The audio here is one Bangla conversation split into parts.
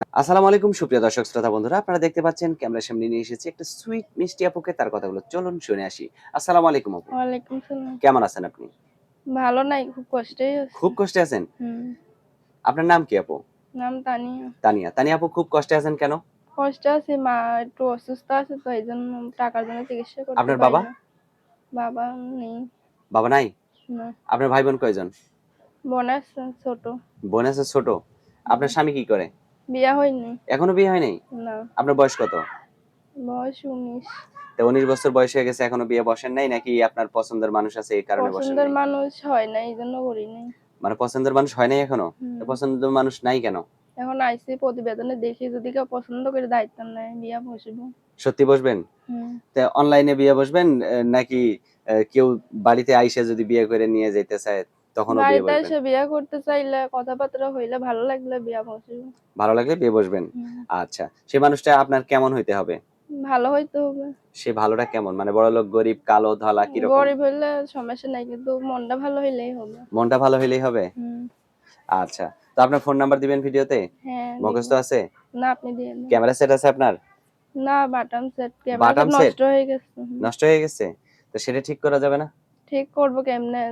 আসসালামু আলাইকুম সুপ্রিয় দর্শক শ্রোতা বন্ধুরা, আপনারা দেখতে পাচ্ছেন ক্যামেরার সামনে নিয়ে এসেছি একটা সুইট মিষ্টি আপুকে, তার কথাগুলো চলুন শুনে আসি। আসসালামু আলাইকুম আপু। ওয়ালাইকুম সালাম। কেমন আছেন আপনি? ভালো নাই, খুব কষ্টেই আছি। খুব কষ্টে আছেন? হুম। আপনার নাম কি আপু? নাম তানিয়া। তানিয়া। তানিয়া আপু খুব কষ্টে আছেন কেন? কষ্টে আছি, মা একটু অসুস্থ আছে তো এইজন্য টাকার জন্য চিকিৎসা করতে আপনার পারি বাবা? না। বাবা নেই। বাবা নাই? না। আপনার ভাই বোন কয়জন? বোন আছে ছোট। বোন আছে ছোট। আপনার হুম। স্বামী কি করে? বিয়া হয়নি। এখনো বিয়ে হয় নাই? না। আপনার বয়স কত? বয়স ১৯। তো 19 বছর বয়স হয়ে গেছে এখনো বিয়ে বসেন নাই, নাকি আপনার পছন্দের মানুষ আছে এই কারণে বসেন পছন্দের নাই? মানুষ হয় না এইজন্য করি নাই। মানে পছন্দের মানুষ হয় নাই এখনো? তো হুম। পছন্দের মানুষ নাই কেন? এখন আইসি প্রতিবেদনে দেখি যদি কেউ পছন্দ করে দায়িত্ব নেয় বিয়া বসবো। সত্যি বসবেন? হুম। তা অনলাইনে বিয়ে বসবেন নাকি কেউ বাড়িতে আইসা যদি বিয়ে করে নিয়ে যাইতে চায় তখনও বিয়ে বাড়িতে বসবেন? এসে বিয়া করতে চাইলে কথাবার্তা হইলে ভালো লাগলে বিয়া বসবো। ভালো লাগলে বিয়ে বসবেন। হুম। আচ্ছা। সে মানুষটা আপনার কেমন হইতে হবে? ভালো হইতে হবে। সে ভালোটা কেমন? মানে বড়লোক, গরিব, কালো, ধলা কিরকম? গরিব হইলে সমস্যা নাই, কিন্তু মনটা ভালো হইলেই হবে। মনটা ভালো হইলেই হবে? হুম। আচ্ছা। তো আপনার ফোন নাম্বার দিবেন ভিডিওতে? হ্যাঁ, দিব। মুখস্থ আছে? না, আপনি দিয়ে দেন। ক্যামেরা সেট আছে আপনার? না, button set, camera button set set? নষ্ট হয়ে গেছে। হুম। নষ্ট হয়ে গেছে? তো সেটা ঠিক করা যাবে না? ঠিক করব কেমনে?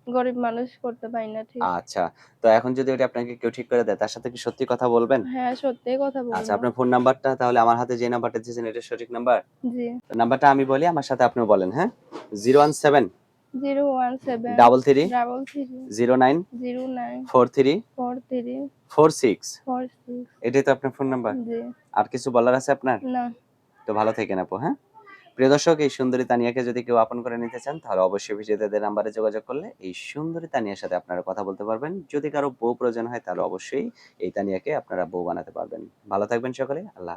গরিব মানুষ করতে পারি না ঠিক। আচ্ছা। তো এখন যদি ওটা আপনাকে কেউ ঠিক করে দেয় তার সাথে কি সত্যি কথা বলবেন? হ্যাঁ, সত্যিই কথা আচ্ছা, বলবো। আপনার ফোন নাম্বারটা তাহলে আমার হাতে যে নাম্বারটা দিয়েছেন এটা সঠিক নাম্বার? জি। তো নাম্বারটা আমি বলি, আমার সাথে আপনিও বলেন, হ্যাঁ? 017 017 33 33 09 09 43 43 46। 46। এটাই তো আপনার ফোন নাম্বার? জি। আর কিছু বলার আছে আপনার? না। তো ভালো থেকেন আপু, হ্যাঁ? প্রিয় দর্শক, এই সুন্দরী তানিয়াকে যদি কেউ আপন করে নিতে চান তাহলে অবশ্যই ভিডিওতে নাম্বারে যোগাযোগ করলে এই সুন্দরী তানিয়ার সাথে আপনারা কথা বলতে পারবেন। যদি কারো বউ প্রয়োজন হয় তাহলে অবশ্যই এই তানিয়াকে আপনারা বউ বানাতে পারবেন। ভালো থাকবেন সকলে। আল্লাহ